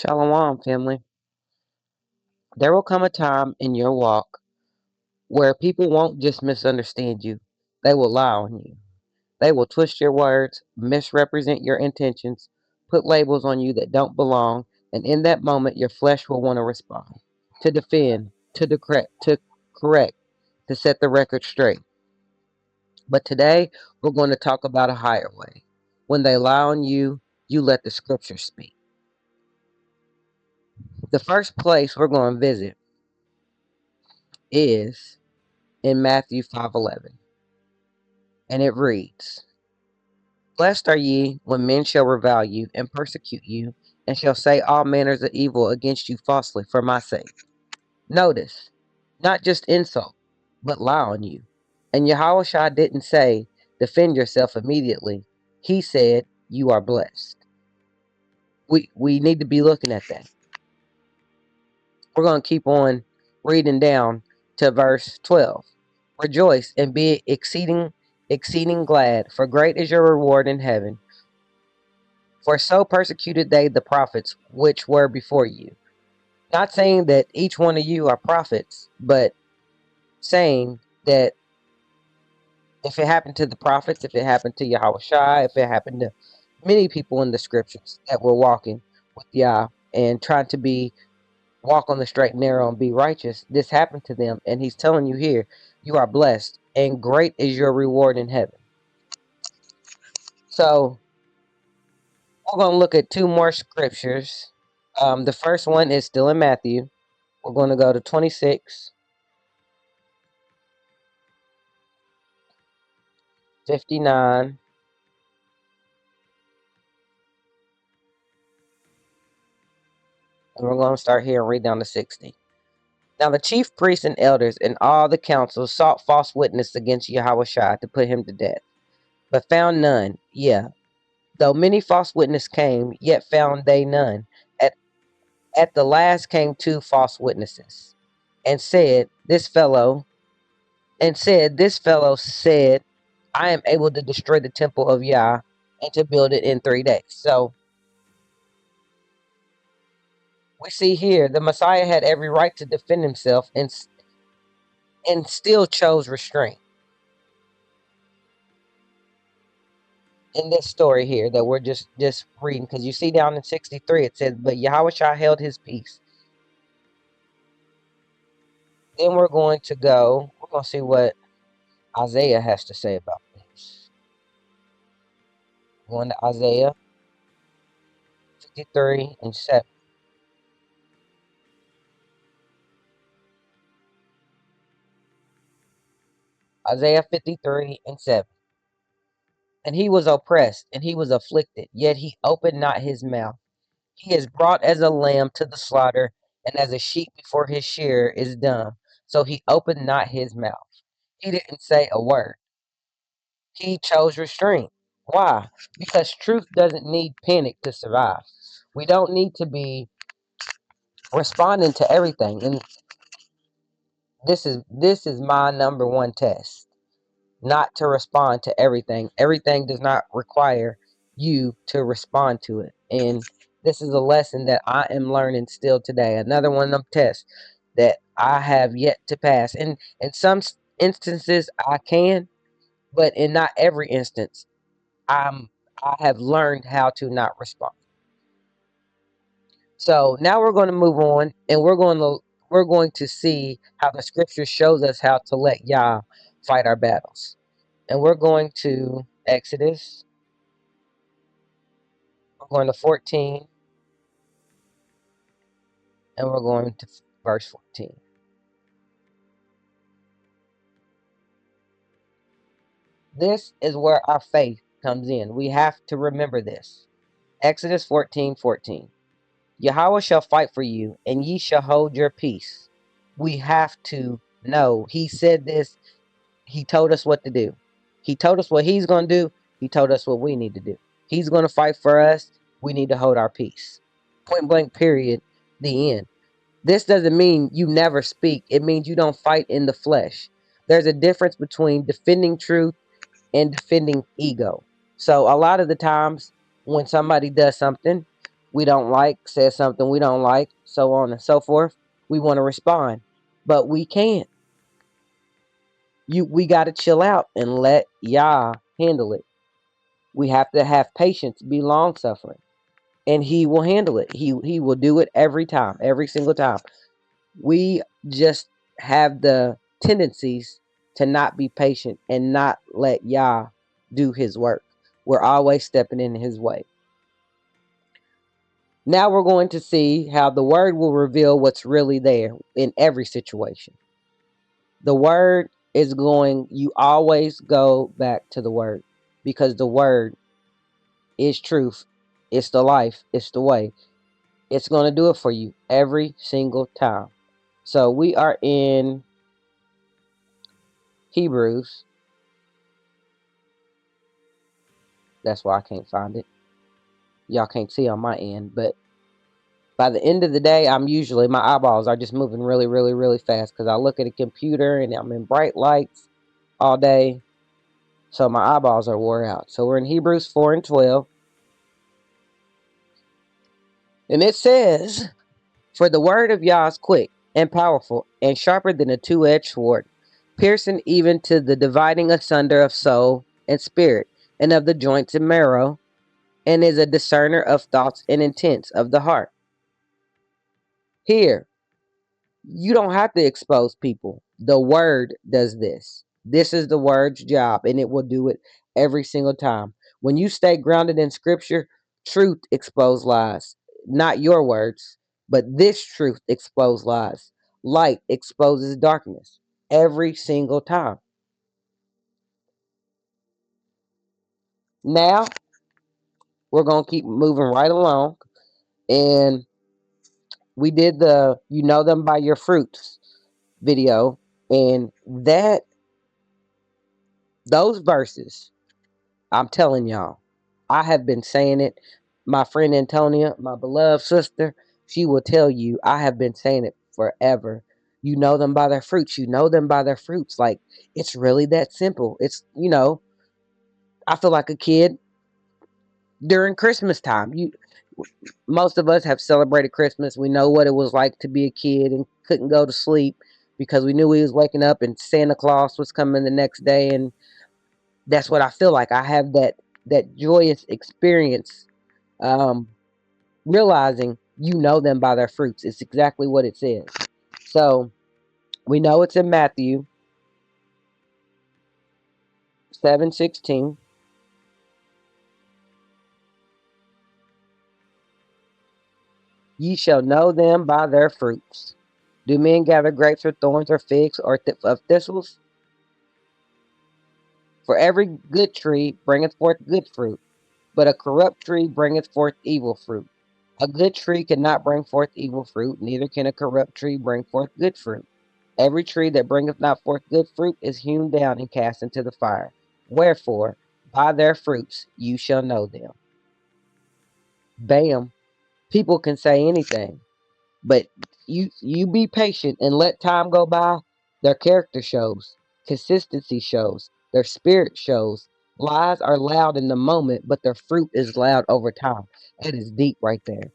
Shalom, family. There will come a time in your walk where people won't just misunderstand you, they will lie on you. They will twist your words, misrepresent your intentions, put labels on you that don't belong, and in that moment, your flesh will want to respond, to defend, to correct, to set the record straight. But today, we're going to talk about a higher way. When they lie on you, you let the scripture speak. The first place we're going to visit is in Matthew 5:11, and it reads, "Blessed are ye when men shall revile you and persecute you, and shall say all manners of evil against you falsely for my sake." Notice, not just insult, but lie on you. And Yahushua didn't say, defend yourself immediately. He said, you are blessed. We need to be looking at that. We're going to keep on reading down to verse 12. "Rejoice and be exceeding glad, for great is your reward in heaven. For so persecuted they the prophets which were before you." Not saying that each one of you are prophets, but saying that if it happened to the prophets, if it happened to Yahushua, if it happened to many people in the scriptures that were walking with Yah and trying to walk on the straight and narrow and be righteous, this happened to them. And he's telling you here, you are blessed and great is your reward in heaven. So we're going to look at two more scriptures. The first one is still in Matthew. We're going to go to 26, 59, and we're going to start here and read down to 60. "Now the chief priests and elders and all the council sought false witness against Yahushua to put him to death, but found none. Yeah, though many false witnesses came, yet found they none. At, at the last came two false witnesses, and said, This fellow said, I am able to destroy the temple of Yah and to build it in 3 days." So we see here the Messiah had every right to defend himself and still chose restraint. In this story here that we're just reading, because you see down in 63 it says, "But Yahushua held his peace." Then we're going to see what Isaiah has to say about this. Going to Isaiah 53 and 7. Isaiah 53 and 7. "And he was oppressed, and he was afflicted, yet he opened not his mouth. He is brought as a lamb to the slaughter, and as a sheep before his shearer is dumb. So he opened not his mouth." He didn't say a word. He chose restraint. Why? Because truth doesn't need panic to survive. We don't need to be responding to everything. And this is my number one test. Not to respond to everything. Everything does not require you to respond to it. And this is a lesson that I am learning still today. Another one of them tests that I have yet to pass. And in some instances I can, but in not every instance I have learned how to not respond. So now we're going to move on, and we're going to see how the scripture shows us how to let Yah fight our battles. And we're going to Exodus. We're going to 14, and we're going to verse 14. This is where our faith comes in. We have to remember this. Exodus 14:14. "Yahweh shall fight for you, and ye shall hold your peace." We have to know. He said this. He told us what to do. He told us what he's going to do. He told us what we need to do. He's going to fight for us. We need to hold our peace. Point blank, period. The end. This doesn't mean you never speak. It means you don't fight in the flesh. There's a difference between defending truth and defending ego. So a lot of the times when somebody does something, we don't like, says something we don't like, so on and so forth. We want to respond, but we can't. We got to chill out and let Yah handle it. We have to have patience, be long suffering, and He will handle it. He will do it every time, every single time. We just have the tendencies to not be patient and not let Yah do His work. We're always stepping in His way. Now we're going to see how the word will reveal what's really there in every situation. The word is going, you always go back to the word because the word is truth. It's the life. It's the way. It's going to do it for you every single time. So we are in Hebrews. That's why I can't find it. Y'all can't see on my end, but by the end of the day, my eyeballs are just moving really, really, really fast because I look at a computer and I'm in bright lights all day. So my eyeballs are wore out. So we're in Hebrews 4 and 12. And it says, "For the word of Yah is quick and powerful and sharper than a two-edged sword, piercing even to the dividing asunder of soul and spirit and of the joints and marrow, and is a discerner of thoughts and intents of the heart." Here, you don't have to expose people. The word does this. This is the word's job, and it will do it every single time. When you stay grounded in scripture, truth exposes lies. Not your words, but this truth exposes lies. Light exposes darkness every single time. Now, we're going to keep moving right along. And we did the "You Know Them by Your Fruits" video. And those verses, I'm telling y'all, I have been saying it. My friend Antonia, my beloved sister, she will tell you I have been saying it forever. You know them by their fruits. You know them by their fruits. Like, it's really that simple. I feel like a kid during Christmas time. Most of us have celebrated Christmas. We know what it was like to be a kid and couldn't go to sleep because we knew we was waking up and Santa Claus was coming the next day, and that's what I feel like. I have that joyous experience, um, realizing you know them by their fruits. It's exactly what it says. So we know it's in Matthew 7:16. Ye shall know them by their fruits. Do men gather grapes or thorns or figs or of thistles? For every good tree bringeth forth good fruit, but a corrupt tree bringeth forth evil fruit. A good tree cannot bring forth evil fruit, neither can a corrupt tree bring forth good fruit. Every tree that bringeth not forth good fruit is hewn down and cast into the fire. Wherefore, by their fruits you shall know them. Bam. People can say anything, but you be patient and let time go by. Their character shows, consistency shows, their spirit shows. Lies are loud in the moment, but their fruit is loud over time. That is deep right there.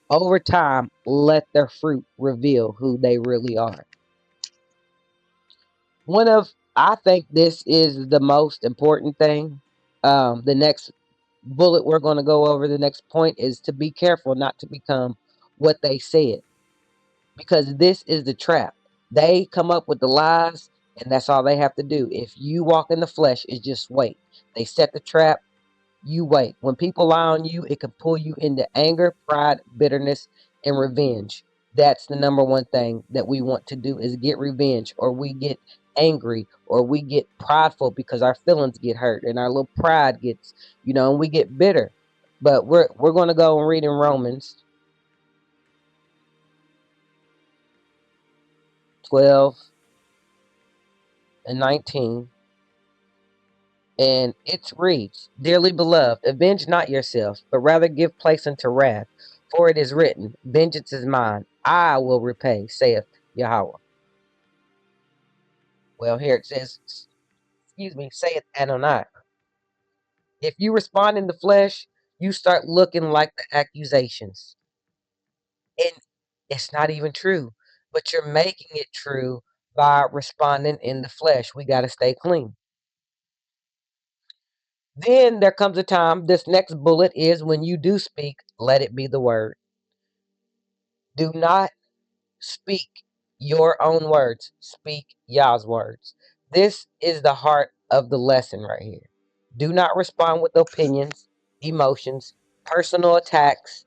Over time, let their fruit reveal who they really are. I think this is the most important thing. The next bullet we're going to go over, the next point, is to be careful not to become what they said, because this is the trap. They come up with the lies, and that's all they have to do. If you walk in the flesh, is just wait. They set the trap. You wait. When people lie on you, it can pull you into anger, pride, bitterness, and revenge. That's the number one thing that we want to do, is get revenge, or we get angry, or we get prideful because our feelings get hurt and our little pride gets, and we get bitter. But we're going to go and read in Romans 12 and 19. And it reads, "Dearly beloved, avenge not yourselves, but rather give place unto wrath. For it is written, Vengeance is mine, I will repay, saith Yahweh." Well, here it says, saith Adonai. If you respond in the flesh, You start looking like the accusations. And it's not even true, but you're making it true by responding in the flesh. We got to stay clean. Then there comes a time, this next bullet is when you do speak, let it be the word. Do not speak your own words, speak Yah's words. This is the heart of the lesson right here. Do not respond with opinions, emotions, personal attacks.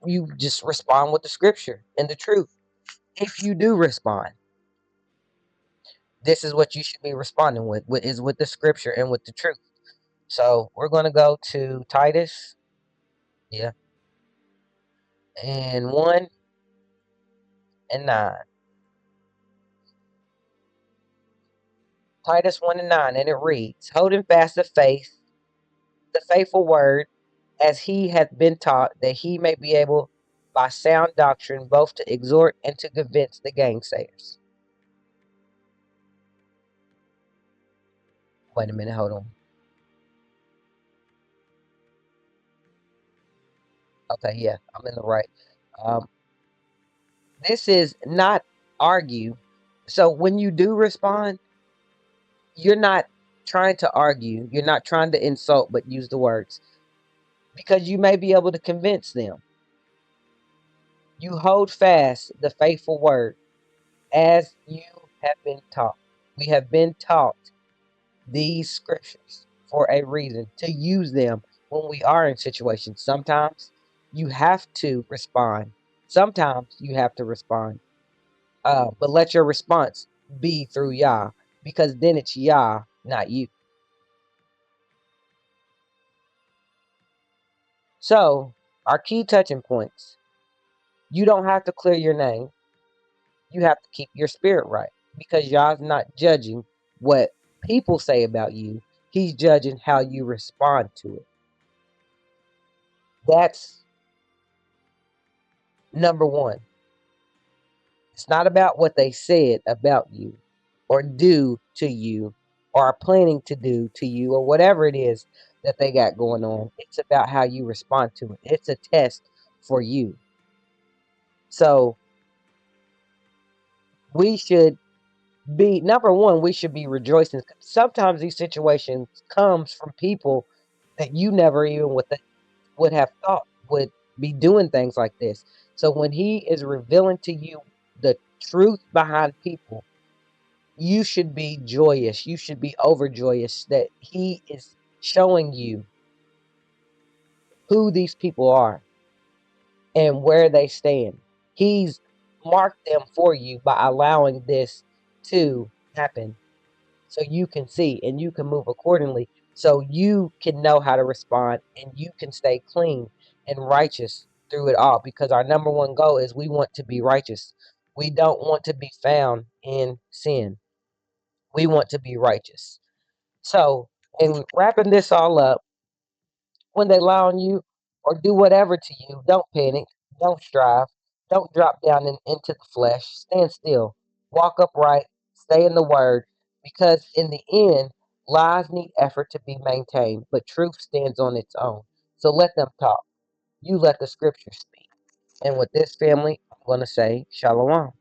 You just respond with the scripture and the truth. If you do respond, this is what you should be responding with is with the scripture and with the truth. So we're going to go to Titus, yeah, and 1 and 9. Titus 1 and 9, and it reads, holding fast the faith, the faithful word, as he hath been taught, that he may be able by sound doctrine both to exhort and to convince the gainsayers. Wait a minute, hold on. Okay, yeah, I'm in the right. Um, this is not argue. So when you do respond, you're not trying to argue. You're not trying to insult, but use the words because you may be able to convince them. You hold fast the faithful word as you have been taught. We have been taught these scriptures for a reason to use them when we are in situations. Sometimes you have to respond. Sometimes you have to respond. But let your response be through Yah, because then it's Yah, not you. So, our key touching points. You don't have to clear your name. You have to keep your spirit right, because Yah's not judging what people say about you. He's judging how you respond to it. That's number one. It's not about what they said about you or do to you or are planning to do to you or whatever it is that they got going on. It's about how you respond to it. It's a test for you. So we should be, number one, we should be rejoicing. Sometimes these situations comes from people that you never even would have thought would be doing things like this. So when he is revealing to you the truth behind people, you should be joyous. You should be overjoyous that he is showing you who these people are and where they stand. He's marked them for you by allowing this to happen so you can see and you can move accordingly, so you can know how to respond and you can stay clean and righteous through it all, because our number one goal is we want to be righteous. We don't want to be found in sin. We want to be righteous. So, in wrapping this all up, when they lie on you or do whatever to you, don't panic, don't strive, don't drop down into the flesh. Stand still, walk upright, stay in the word, because in the end, lies need effort to be maintained, but truth stands on its own. So let them talk. You let the scripture speak. And with this, family, I'm going to say shalom.